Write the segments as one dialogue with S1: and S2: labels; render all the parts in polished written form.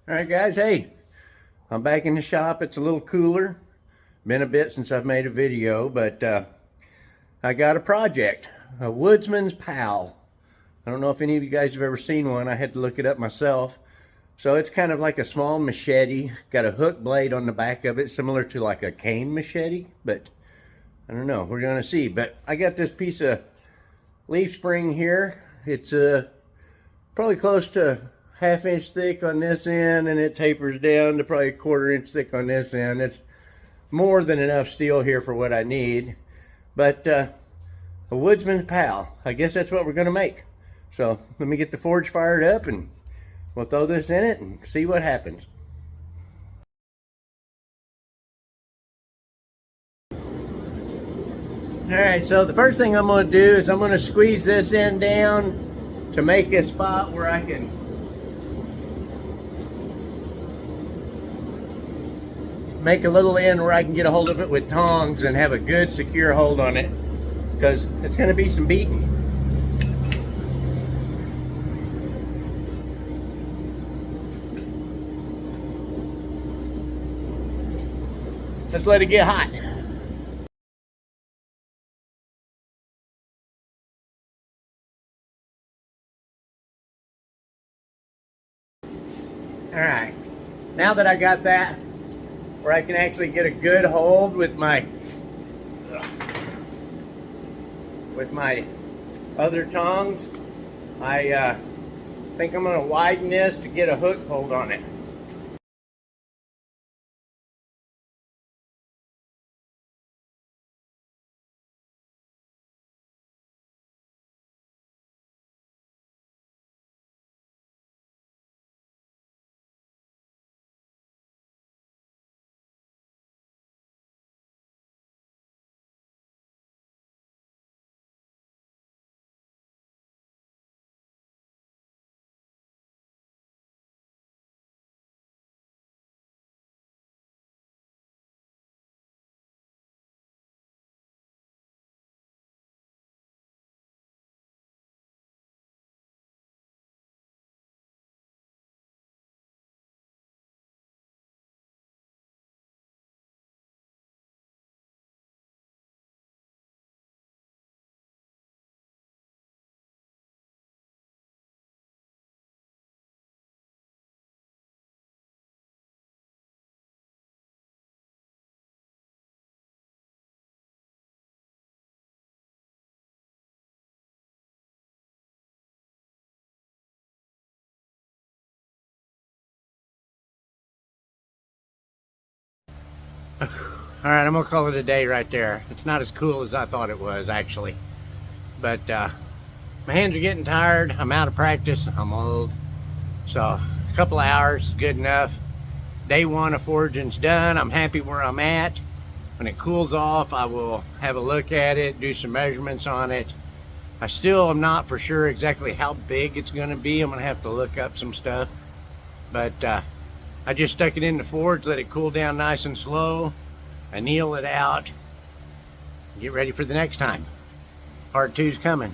S1: All right, guys, hey, I'm back in the shop. It's a little cooler. Been a bit since I've made a video, but I got a project, a Woodsman's Pal. I don't know if any of you guys have ever seen one. I had to look it up myself. So it's kind of like a small machete, got a hook blade on the back of it, similar to like a cane machete, but I don't know, we're gonna see. But I got this piece of leaf spring here. It's probably close to ½ inch thick on this end, and it tapers down to probably ¼ inch thick on this end. It's more than enough steel here for what I need. But a Woodsman's Pal, I guess that's what we're gonna make. So let me get the forge fired up and we'll throw this in it and see what happens. All right, so the first thing I'm gonna do is I'm gonna squeeze this end down to make a spot where I can make a little end where I can get a hold of it with tongs and have a good secure hold on it, because it's going to be some beating. Let's let it get hot. All right, now that I got that where I can actually get a good hold with my other tongs, I think I'm going to widen this to get a hook hold on it. All right, I'm gonna call it a day right there. It's not as cool as I thought it was, actually. But my hands are getting tired. I'm out of practice. I'm old. So a couple of hours is good enough. Day one of forging's done. I'm happy where I'm at. When it cools off, I will have a look at it, do some measurements on it. I still am not for sure exactly how big it's gonna be. I'm gonna have to look up some stuff. But I just stuck it in the forge, let it cool down nice and slow, anneal it out, get ready for the next time. Part two's coming.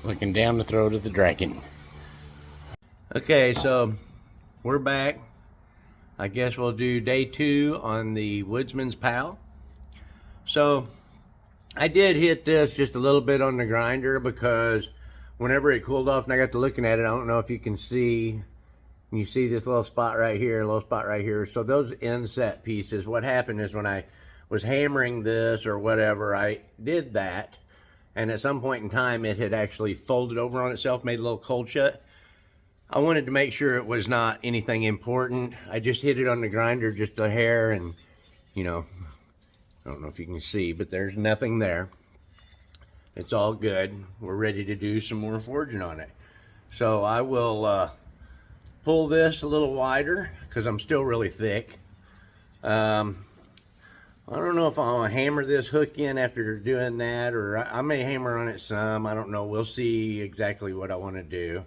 S1: Looking down the throat of the dragon. Okay, so we're back. I guess we'll do day two on the Woodsman's Pal. So I did hit this just a little bit on the grinder because whenever it cooled off and I got to looking at it, I don't know if you can see, you see this little spot right here, a little spot right here. So those inset pieces, what happened is when I was hammering this or whatever, I did that. And at some point in time, it had actually folded over on itself, made a little cold shut. I wanted to make sure it was not anything important. I just hit it on the grinder, just a hair, and you know, I don't know if you can see, but there's nothing there. It's all good. We're ready to do some more forging on it. So I will pull this a little wider because I'm still really thick. I don't know if I'll hammer this hook in after doing that, or I may hammer on it some. I don't know. We'll see exactly what I want to do.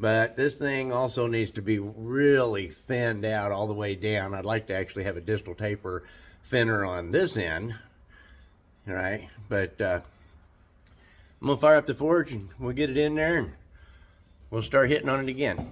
S1: But this thing also needs to be really thinned out all the way down. I'd like to actually have a distal taper thinner on this end. All right, but I'm gonna fire up the forge and we'll get it in there and we'll start hitting on it again.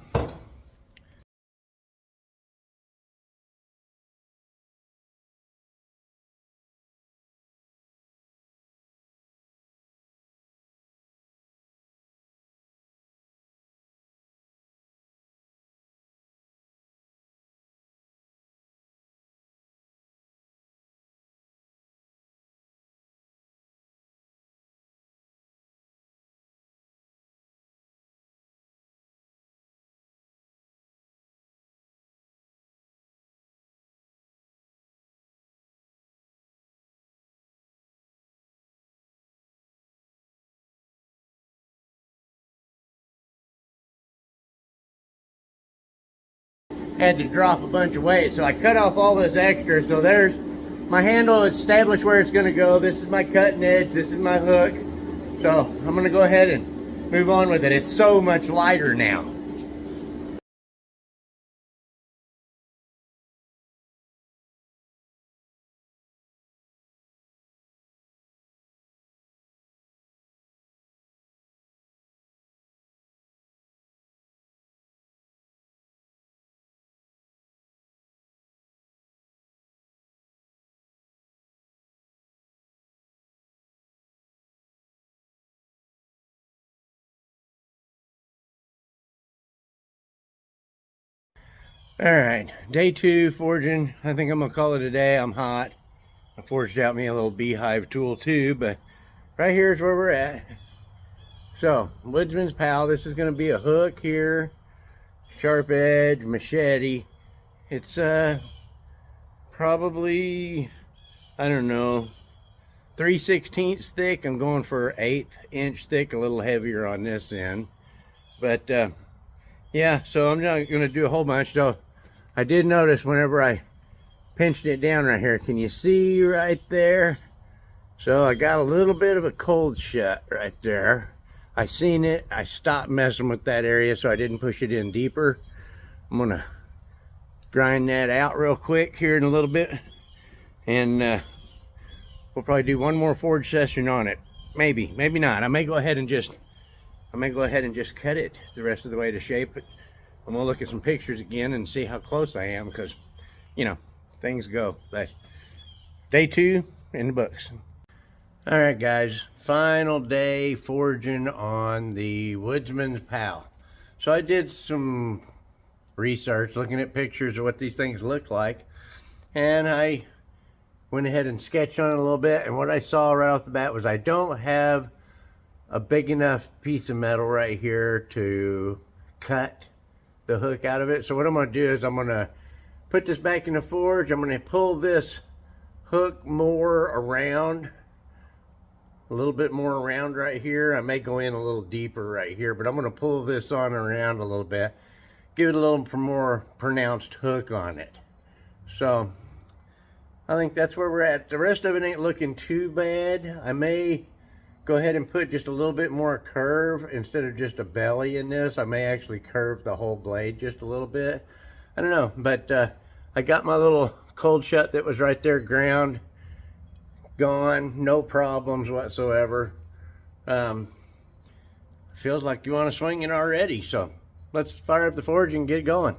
S1: Had to drop a bunch of weight, so I cut off all this extra. So there's my handle, it's established where it's going to go. This is my cutting edge, this is my hook. So I'm going to go ahead and move on with it. It's so much lighter now. All right, day 2 forging. I think I'm gonna call it a day. I'm hot. I forged out me a little beehive tool too, but right here is where we're at. So Woodsman's Pal, this is gonna be a hook here, sharp edge, machete. It's probably, I don't know, 3/16 thick. I'm going for 1/8 inch thick, a little heavier on this end. But yeah, so I'm not gonna do a whole bunch. So I did notice whenever I pinched it down right here, can you see right there? So I got a little bit of a cold shut right there. I seen it, I stopped messing with that area so I didn't push it in deeper. I'm gonna grind that out real quick here in a little bit, and we'll probably do one more forge session on it. Maybe not. I may go ahead and just cut it the rest of the way to shape it. I'm gonna look at some pictures again and see how close I am, because you know, things go. But day 2 in the books. All right, guys, final day forging on the Woodsman's Pal. So I did some research, looking at pictures of what these things look like, and I went ahead and sketched on it a little bit. And what I saw right off the bat was I don't have a big enough piece of metal right here to cut the hook out of it. So what I'm going to do is I'm going to put this back in the forge. I'm going to pull this hook more around, a little bit more around right here. I may go in a little deeper right here, but I'm going to pull this on around a little bit, give it a little more pronounced hook on it. So I think that's where we're at. The rest of it ain't looking too bad. I may go ahead and put just a little bit more curve instead of just a belly in this. I may actually curve the whole blade just a little bit. I don't know, but I got my little cold shut that was right there ground gone, no problems whatsoever. Feels like you want to swing it already, so let's fire up the forge and get it going.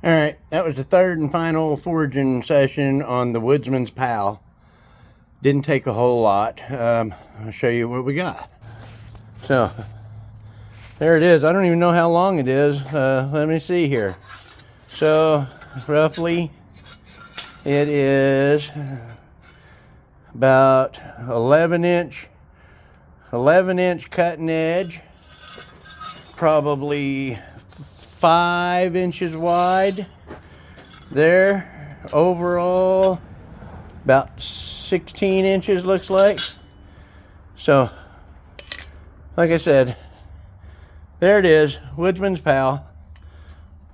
S1: All right, that was the third and final forging session on the Woodsman's Pal. Didn't take a whole lot. I'll show you what we got. So there it is. I don't even know how long it is. Let me see here. So roughly it is about 11 inch 11-inch cutting edge, probably 5 inches wide there. Overall, about 16 inches looks like. So, like I said, there it is, Woodsman's Pal.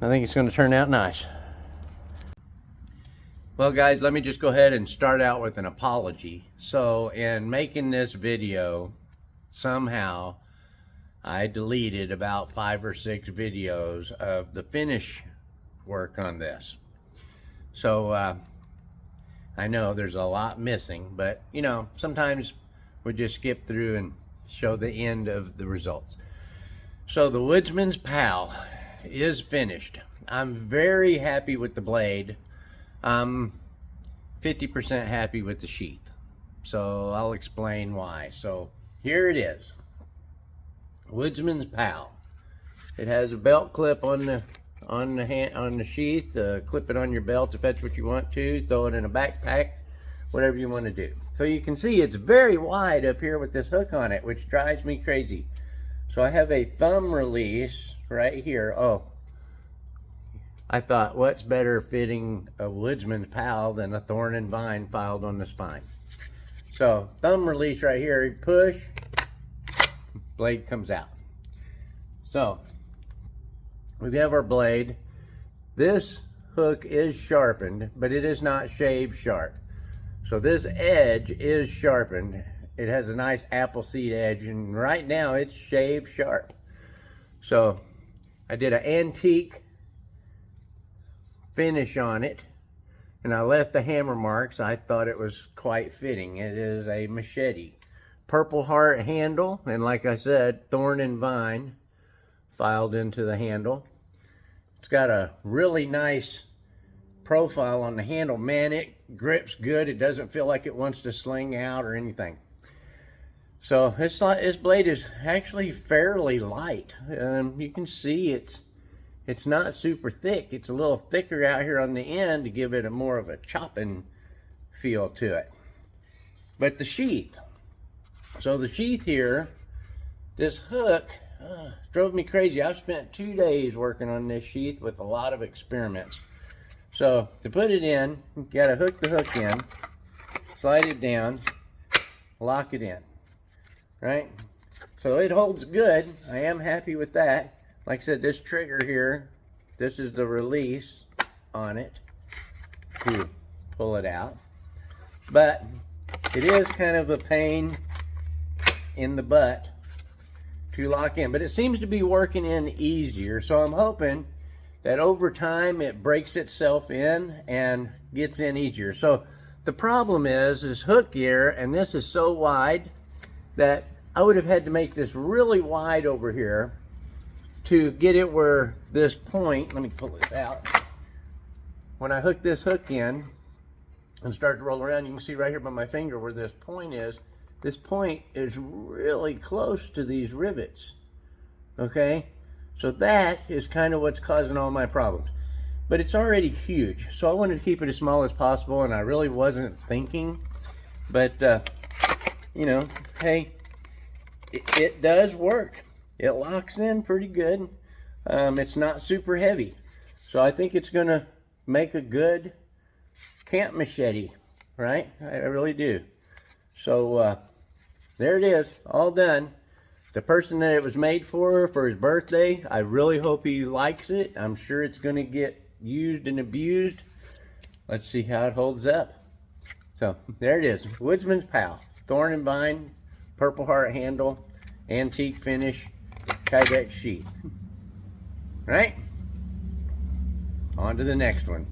S1: I think it's going to turn out nice. Well guys, let me just go ahead and start out with an apology. So in making this video, somehow I deleted about 5 or 6 videos of the finish work on this. So I know there's a lot missing, but you know, sometimes we just skip through and show the end of the results. So the Woodsman's Pal is finished. I'm very happy with the blade. I'm 50% happy with the sheath. So I'll explain why. So here it is. Woodsman's Pal. It has a belt clip on the sheath. Clip it on your belt if that's what you want to. Throw it in a backpack, whatever you want to do. So you can see it's very wide up here with this hook on it, which drives me crazy. So I have a thumb release right here. Oh, I thought, what's better fitting a Woodsman's Pal than a thorn and vine filed on the spine? So thumb release right here, you push, blade comes out. So we have our blade. This hook is sharpened, but it is not shaved sharp. So this edge is sharpened. It has a nice apple seed edge, and right now it's shaved sharp. So I did an antique finish on it, and I left the hammer marks. I thought it was quite fitting. It is a machete. Purple heart handle, and like I said, thorn and vine filed into the handle. It's got a really nice profile on the handle. Man, it grips good. It doesn't feel like it wants to sling out or anything. So this blade is actually fairly light. You can see it's not super thick. It's a little thicker out here on the end to give it a more of a chopping feel to it. But the sheath. So the sheath here, this hook drove me crazy. I've spent 2 days working on this sheath with a lot of experiments. So to put it in, you gotta hook the hook in, slide it down, lock it in, right? So it holds good. I am happy with that. Like I said, this trigger here, this is the release on it to pull it out. But it is kind of a pain in the butt to lock in. But it seems to be working in easier. So I'm hoping that over time it breaks itself in and gets in easier. So the problem is this hook here, and this is so wide that I would have had to make this really wide over here to get it where this point, let me pull this out. When I hook this hook in and start to roll around, you can see right here by my finger where this point is. This point is really close to these rivets, okay? So that is kind of what's causing all my problems. But it's already huge, so I wanted to keep it as small as possible, and I really wasn't thinking. But, you know, hey, it does work. It locks in pretty good. It's not super heavy. So I think it's gonna make a good camp machete, right? I really do. So there it is, all done. The person that it was made for his birthday, I really hope he likes it. I'm sure it's gonna get used and abused. Let's see how it holds up. So there it is, Woodsman's Pal. Thorn and vine, purple heart handle, antique finish, Kydex sheath. Right? On to the next one.